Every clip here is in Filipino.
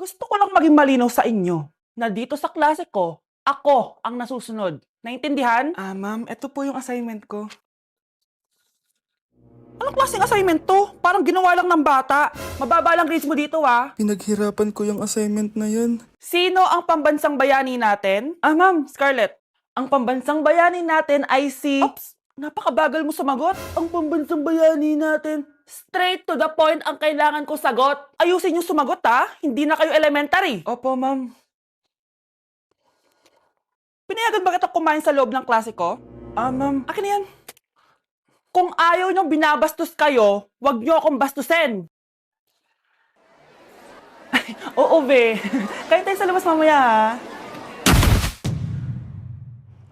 Gusto ko lang maging malinaw sa inyo na dito sa klase ko, ako ang nasusunod. Naintindihan? Ma'am, ito po yung assignment ko. Anong klaseng assignment to? Parang ginawa lang ng bata. Mababa lang grades mo dito, ah. Pinaghirapan ko yung assignment na yun. Sino ang pambansang bayani natin? Ma'am, Scarlett. Ang pambansang bayani natin ay si... Oops! Napakabagal mo sumagot. Ang pambansang bayani natin. Straight to the point ang kailangan ko sagot. Ayusin yung sumagot, ha? Hindi na kayo elementary. Opo, ma'am. Pinayagan ba kita kumain sa loob ng klase ko? Ma'am. Akin na yan. Kung ayaw niyong binabastos kayo, wag niyo akong bastusin. Oo, be. Kain tayo sa labas mamaya, ha?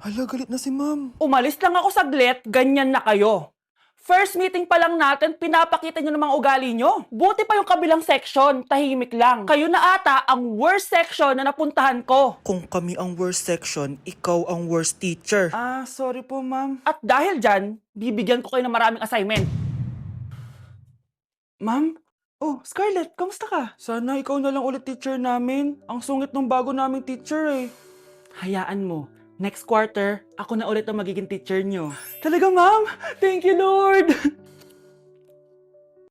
Hala, galit na si ma'am. Umalis lang ako saglit, ganyan na kayo. First meeting pa lang natin, pinapakita nyo ng mga ugali nyo. Buti pa yung kabilang section, tahimik lang. Kayo na ata ang worst section na napuntahan ko. Kung kami ang worst section, ikaw ang worst teacher. Sorry po, ma'am. At dahil dyan, bibigyan ko kayo ng maraming assignment. Ma'am? Oh, Scarlett, kamusta ka? Sana ikaw na lang ulit teacher namin. Ang sungit ng bago naming teacher eh. Hayaan mo, next quarter, ako na ulit ang magiging teacher nyo. Talaga, ma'am? Thank you, Lord!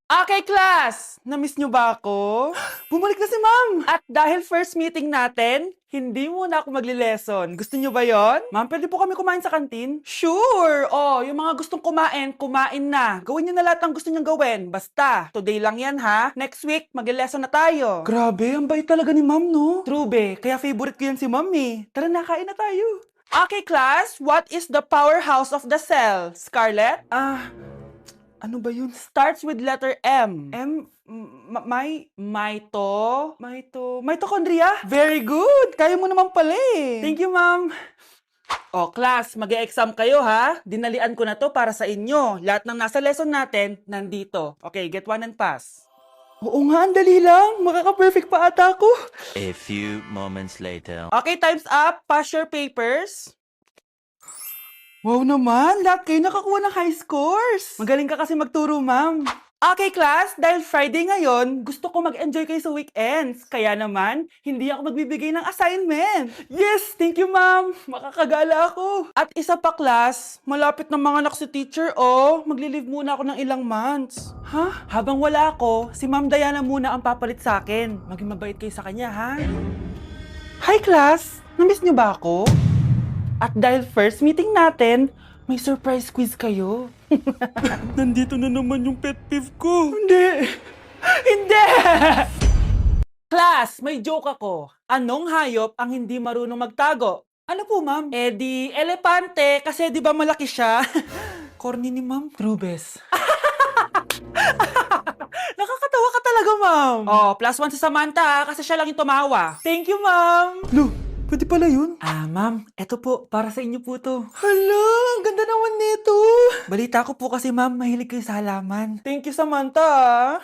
Okay, class! Na-miss nyo ba ako? Bumalik na si ma'am! At dahil first meeting natin, hindi muna ako magli-lesson. Gusto nyo ba yon? Ma'am, pwede po kami kumain sa kantin? Sure! Oh, yung mga gustong kumain, kumain na. Gawin nyo na lahat ng gusto nyong gawin. Basta, today lang yan ha. Next week, magli-lesson na tayo. Grabe, ang bait talaga ni ma'am, no? True be, kaya favorite ko yan si ma'am eh. Tara na, kain na tayo. Okay, class, what is the powerhouse of the cell? Scarlett? Ano ba yun? Starts with letter M. Mitochondria? Very good! Kaya mo naman pala eh. Thank you, ma'am. O, class, mag-e-exam kayo, ha? Dinalian ko na to para sa inyo. Lahat ng nasa lesson natin, nandito. Okay, get one and pass. Oo nga, ang dali lang. Makaka-perfect pa ata ako. A few moments later. Okay, time's up. Pass your papers. Wow naman, lahat kayo nakakuha ng high scores. Magaling ka kasi magturo, ma'am. Okay, class, dahil Friday ngayon, gusto ko mag-enjoy kayo sa weekends. Kaya naman, hindi ako magbibigay ng assignment. Yes, thank you ma'am. Makakagala ako. At isa pa, class, malapit ng mga anak si teacher, oh. Magli-leave muna ako ng ilang months. Ha? Habang wala ako, si Ma'am Diana muna ang papalit sa akin. Maging mabait kayo sa kanya, ha? Hi, class! Namiss niyo ba ako? At dahil first meeting natin, may surprise quiz kayo. Nandito na naman yung pet peeve ko. Hindi! Hindi! Class, may joke ako. Anong hayop ang hindi marunong magtago? Ano po ma'am? Eh di, elepante, kasi di ba malaki siya? Corny ni ma'am. Trubes. Nakakatawa ka talaga, ma'am. Oh, +1 si Samantha, kasi siya lang yung tumawa. Thank you ma'am. Lo, pwede pala yun? Ma'am, eto po, para sa inyo po to. Hala, ang ganda naman nito. Balita ko po kasi, ma'am, mahilig kayo sa halaman. Thank you Samantha.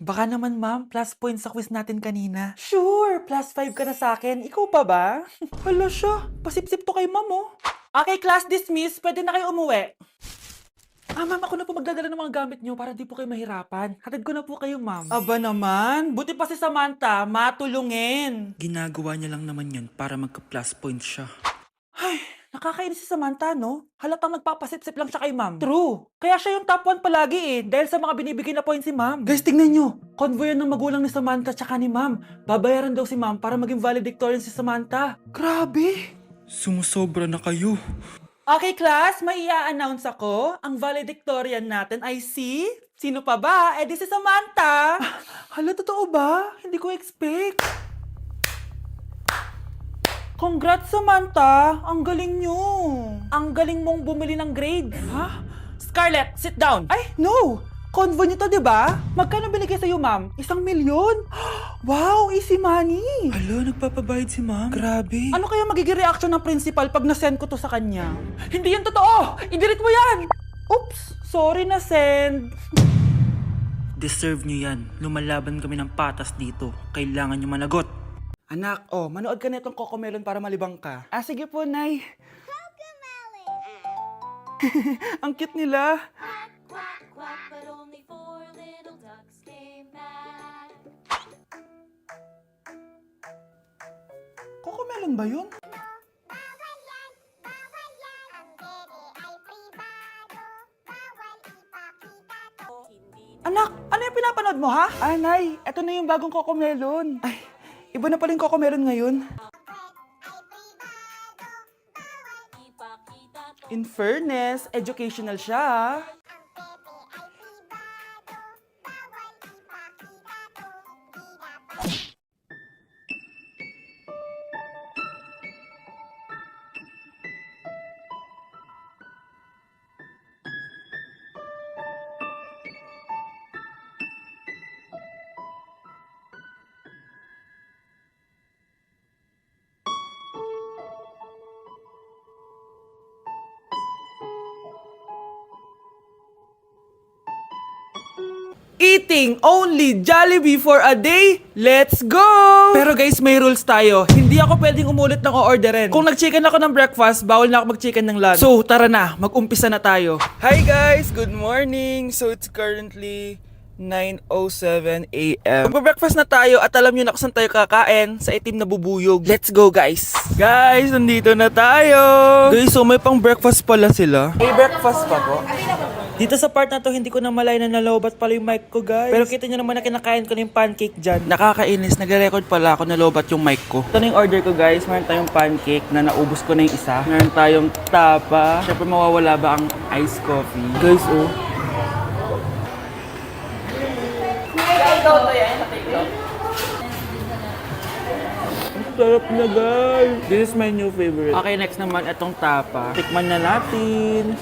Baka naman, ma'am, plus points sa quiz natin kanina. Sure. +5 ka na sa akin. Ikaw pa ba? Hala siya, pasip-sip to kay ma'am oh. Okay, class dismiss. Pwede na kayo umuwi. Ma'am, ako na po magdadala ng mga gamit nyo para di po kayo mahirapan. Hatid ko na po kayo, ma'am. Aba naman. Buti pa si Samantha, matulungin. Ginagawa niya lang naman yun para magka-plus point siya. Ay, nakakainis si Samantha, no? Halatang nagpapasip-sip lang siya kay ma'am. True. Kaya siya yung top 1 palagi eh, dahil sa mga binibigay na points si ma'am. Guys, tingnan nyo. Convoy yan ng magulang ni Samantha tsaka ni ma'am. Babayaran daw si ma'am para maging valedictorian si Samantha. Grabe. Sumusobra na kayo. Okay, class, may i-announce ako. Ang valedictorian natin ay si... Sino pa ba? Eh di si Samantha. Hala, totoo ba? Hindi ko expect. Congrats, Samantha! Ang galing nyo! Ang galing mong bumili ng grades. Ha? Scarlett, sit down! Ay, no! Convo nyo to, di ba? Magkano binigay sa'yo, ma'am? 1 milyon? Wow, easy money! Hala, nagpapabayad si ma'am. Grabe. Ano kaya magiging reaction ng principal pag nasend ko to sa kanya? Hindi yan totoo! I-delete mo yan! Oops! Sorry na send. Deserve nyo yan. Lumalaban kami ng patas dito. Kailangan nyo managot. Anak, manood ka na itong Cocomelon para malibang ka. Sige po, Nay. Ang cute nila. Quack, quack, but only 4 little ducks came back. Cocomelon ba yun? Anak, ano yung pinapanood mo, ha? Nay, eto na yung bagong Cocomelon. Ay, iba na pala yung Cocomelon ngayon. In fairness, educational siya, ha? Eating only Jollibee for a day? Let's go! Pero guys, may rules tayo. Hindi ako pwedeng umulit ng o-orderin. Kung nag-chicken ako ng breakfast, bawal na ako mag-chicken ng lunch. So, tara na, mag-umpisa na tayo. Hi guys! Good morning! So, it's currently 9:07 a.m. Magpa-breakfast na tayo at alam nyo na kung saan tayo kakain, sa itim na bubuyog. Let's go guys! Guys, nandito na tayo! Guys, so may pang breakfast pala sila. May breakfast pa po? Dito sa part na to, hindi ko na malay na nalobat pala yung mic ko, guys. Pero kita nyo naman na kinakain ko na yung pancake dyan. Nakakainis, nagre-record pala ako nalobat yung mic ko. Ito na yung order ko, guys. Meron tayong pancake na naubos ko na yung isa. Meron tayong tapa. Siyempre, mawawala ba ang iced coffee? Guys, oh. Ang sarap na, guys. This is my new favorite. Okay, next naman, itong tapa. Tikman na natin.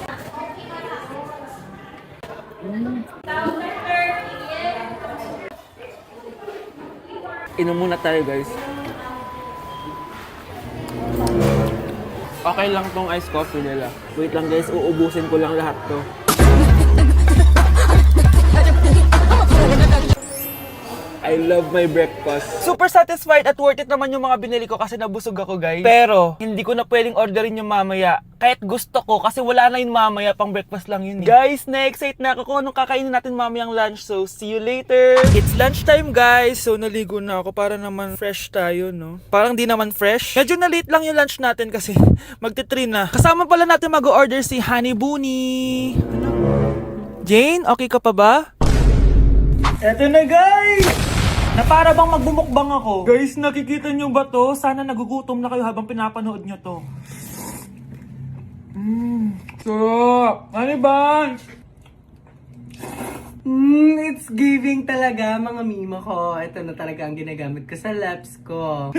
Inom muna tayo, guys. Okay lang tong iced coffee nila. Wait lang, guys. Uubusin ko lang lahat to. I love my breakfast. Super satisfied at worth it naman yung mga binili ko kasi nabusog ako, guys. Pero, hindi ko na pwedeng orderin yung mamaya. Kahit gusto ko kasi wala na yung mamaya, pang breakfast lang yun. Guys, na-excite na ako kung anong kakainin natin mamayang lunch. So, see you later. It's lunchtime, guys. So, naligo na ako para naman fresh tayo, no? Parang di naman fresh. Medyo na-late lang yung lunch natin kasi magti-3 na. Kasama pala natin mag-order si Honey Bunny. Jane, okay ka pa ba? Eto na, guys! Na para bang magbumukbang ako. Guys, nakikita nyo ba to? Sana nagugutom na kayo habang pinapanood nyo to. Sarap! Ano ba? It's giving talaga, mga mima ko. Ito na talaga ang ginagamit ko sa laps ko.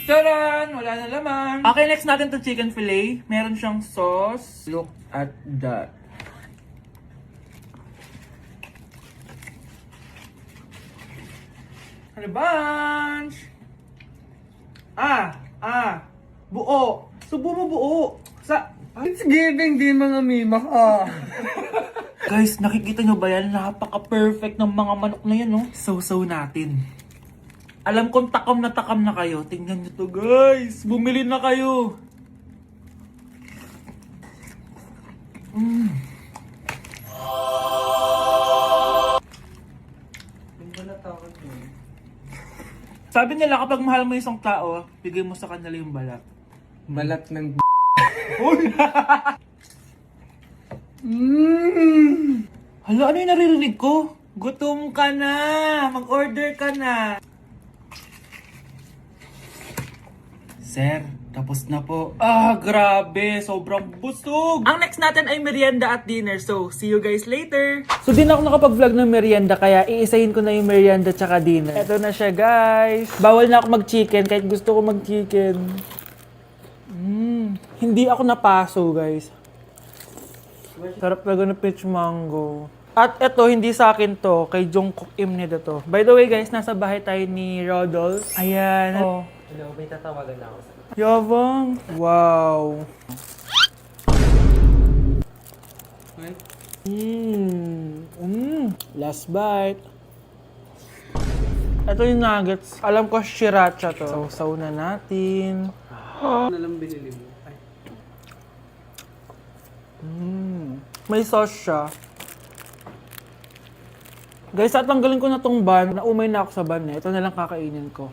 Taran! Wala na laman. Okay, next natin to chicken fillet. Meron siyang sauce. Look at that. Ano bunch? Buo. Subo mo buo. It's giving din, mga mima ko. Guys, nakikita nyo ba yan? Napaka-perfect ng mga manok na yan, no? So natin. Alam kong takam na kayo. Tingnan nyo to, guys. Bumili na kayo. Sabi nila kapag mahal mo isang tao, bigay mo sa kanila yung balat. Balat ng Hala, ano yung naririnig ko? Gutom ka na! Mag-order ka na! Sir, tapos na po. Grabe! Sobrang busog! Ang next natin ay merienda at dinner. So, see you guys later! So, di na ako nakapag-vlog ng merienda, kaya iisahin ko na yung merienda tsaka dinner. Eto na siya, guys! Bawal na ako mag-chicken kahit gusto ko mag-chicken. Hindi ako napaso, guys. Sarap talaga ng peach mango. At eto, hindi sa akin to. Kay Jungkook Imnida to. By the way, guys, nasa bahay tayo ni Rodolph. Ayan. Oh. Hello, may tatawagan na ako sa... Yabang. Wow. Last bite. Ito yung nuggets. Alam ko sriracha to. Sausaw na natin. Ano lang binili mo? Ay. May sauce siya. Guys, tatanggalin ko na tong ban. Naumay na ako sa ban eh. Ito na lang kakainin ko.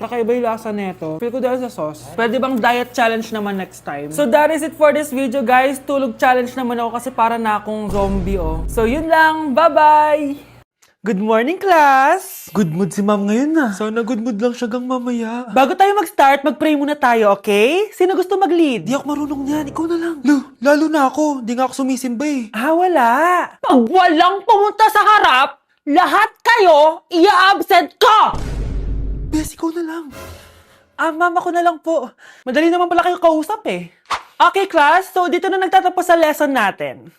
Kakaiba yung lasa nito. Feel ko dahil sa sauce. Pwede bang diet challenge naman next time? So that is it for this video, guys. Tulog challenge naman ako kasi para na akong zombie, oh. So yun lang. Bye-bye! Good morning, class! Good mood si ma'am ngayon na. Sana good mood lang siya gang mamaya. Bago tayo mag-start, mag-pray muna tayo, okay? Sino gusto mag-lead? Di ako marunong niyan. Ikaw na lang. Lalo na ako. Di nga ako sumisimba eh. Wala. Pag walang pumunta sa harap, lahat kayo ia-absent ko! Bes, ikaw na lang. Ma'am, ako na lang po. Madali naman pala kayo kausap eh. Okay, class. So, dito na nagtatapos sa lesson natin.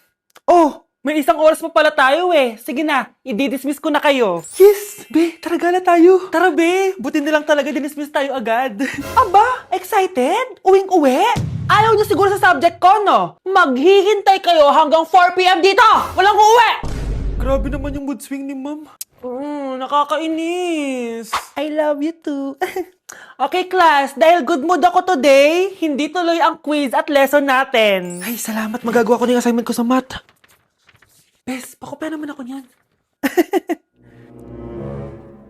Oh, may isang oras pa pala tayo eh. Sige na, i-dismiss ko na kayo. Yes! Be, tara gala tayo. Tara, be. Buti na lang talaga dinismiss tayo agad. Aba, excited? Uwing-uwi? Ayaw niyo siguro sa subject ko, no? Maghihintay kayo hanggang 4 p.m. dito! Walang uuwi! Grabe naman yung mood swing ni ma'am. Nakakainis. I love you too. Okay, class. Dahil good mood ako today, hindi tuloy ang quiz at lesson natin. Ay, salamat. Magagawa ko na yung assignment ko sa math. Bes, pakopya naman ako niyan.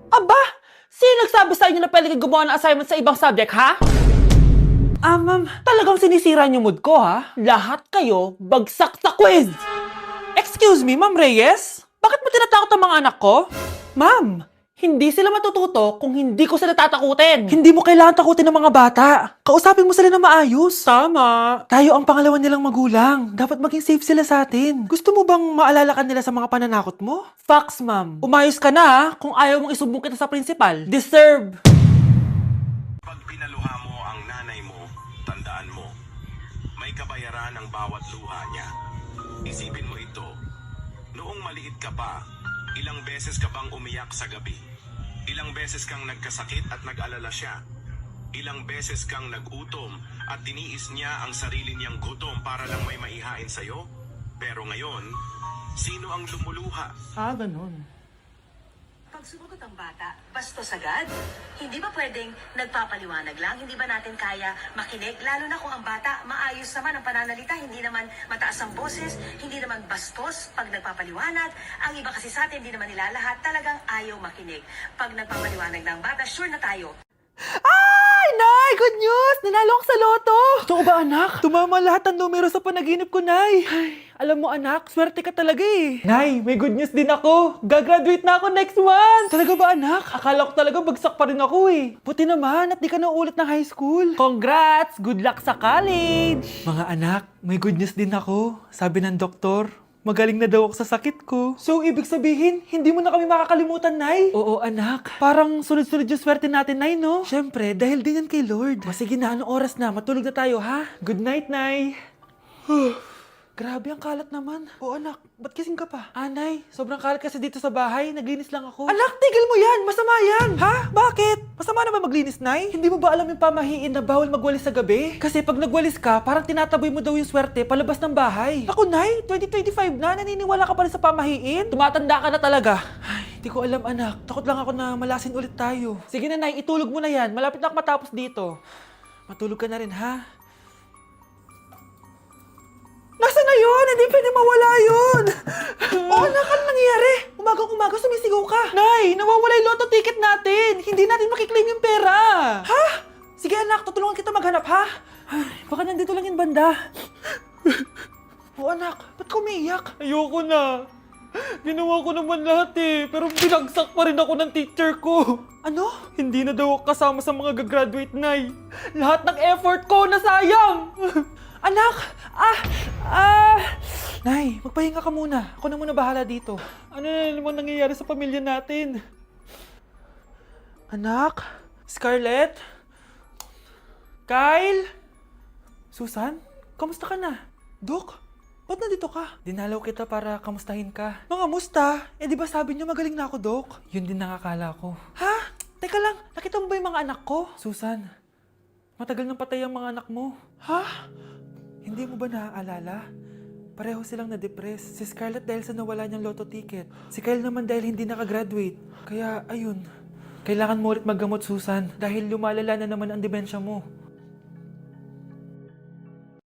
Aba! Sino nagsabi sa inyo na pwede kayo gumawa ng assignment sa ibang subject, ha? Ma'am. Talagang sinisira niyo mood ko, ha? Lahat kayo bagsak sa quiz! Excuse me, Ma'am Reyes? Bakit mo tinatakot ang mga anak ko? Ma'am, hindi sila matututo kung hindi ko sila tatakutin. Hindi mo kailangan takutin ng mga bata. Kausapin mo sila na maayos. Tama. Tayo ang pangalawa nilang magulang. Dapat maging safe sila sa atin. Gusto mo bang maalala ka nila sa mga pananakot mo? Facts, ma'am. Umayos ka na, ha? Kung ayaw mong isumbong kita sa principal. Deserve. Pag pinaluha mo ang nanay mo, tandaan mo, may kabayaran ang bawat luha niya. Isipin mo ito, noong maliit ka pa, ilang beses ka bang umiyak sa gabi? Ilang beses kang nagkasakit at nag-alala siya? Ilang beses kang nagutom at tiniis niya ang sarili niyang gutom para lang may maihain sa'yo? Pero ngayon, sino ang lumuluha? Ganun. Pag sumagot ang bata, bastos agad. Hindi ba pwedeng nagpapaliwanag lang? Hindi ba natin kaya makinig? Lalo na kung ang bata, maayos naman ang pananalita, hindi naman mataas ang boses, hindi naman bastos pag nagpapaliwanag. Ang iba kasi sa atin, hindi naman nila lahat talagang ayaw makinig. Pag nagpapaliwanag ng bata, sure na tayo. Ay, Nay! Good news! Nanalo ako sa loto! Totoo ba, anak? Tumama lahat ang numero sa panaginip ko, Nay. Ay, alam mo, anak, swerte ka talaga eh. Nay, may good news din ako. Gagraduate na ako next month. Talaga ba, anak? Akala ko talaga bagsak pa rin ako eh. Buti naman at di ka na ulit ng high school. Congrats! Good luck sa college! Mga anak, may good news din ako. Sabi ng doktor, magaling na daw ako sa sakit ko. So, ibig sabihin, hindi mo na kami makakalimutan, Nay? Oo, anak. Parang sunod-sunod yung swerte natin, Nay, no? Siyempre, dahil din yan kay Lord. Sige na, anong oras na? Matulog na tayo, ha? Good night, Nay. Grabe, ang kalat naman. Oo, anak. Ba't kising ka pa? Nay, sobrang kalat kasi dito sa bahay. Naglinis lang ako. Anak, tigil mo yan! Masama yan! Ha? Bakit? Masama na ba maglinis, Nay? Hindi mo ba alam yung pamahiin na bawal magwalis sa gabi? Kasi pag nagwalis ka, parang tinataboy mo daw yung swerte palabas ng bahay. Ako, Nay, 2025 na. Naniniwala ka pa rin sa pamahiin? Tumatanda ka na talaga. Ay, di ko alam, anak. Takot lang ako na malasin ulit tayo. Sige na, Nay, itulog mo na yan. Malapit na ako matapos dito. Matulog ka na rin, ha? Nasaan na yun? Hindi pwede mawala yun! Oo, anak, ano nangyayari? Umagang-umaga sumisigaw ka. Nay, nawawala yung lotto ticket natin. Hindi natin makiklaim yung pera. Ha? Sige, anak, tutulungan kita maghanap, ha? Ay, baka nandito lang yung banda. Oo, anak, ba't ka umiiyak? Ayoko na. Ginawa ko naman lahat eh, pero binagsak pa rin ako ng teacher ko. Ano? Hindi na daw ako kasama sa mga gagraduate, Nay. Lahat ng effort ko nasayang. Anak! Nay, magpahinga ka muna. Ako na muna bahala dito. Ano na naman nangyayari sa pamilya natin? Anak? Scarlett? Kyle? Susan? Kamusta ka na? Dok? Ba't nandito ka? Dinalaw kita para kamustahin ka. Mga musta? Eh di ba sabi niyo magaling na ako, Dok? Yun din nakakala ko. Ha? Teka lang, nakita mo ba yung mga anak ko? Susan, matagal nang patay ang mga anak mo. Ha? Hindi mo ba naaalala? Pareho silang na-depress. Si Scarlett dahil sa nawala niyang lotto ticket. Si Kyle naman dahil hindi nakagraduate. Kaya, ayun. Kailangan mo ulit maggamot, Susan. Dahil lumalala na naman ang demensya mo.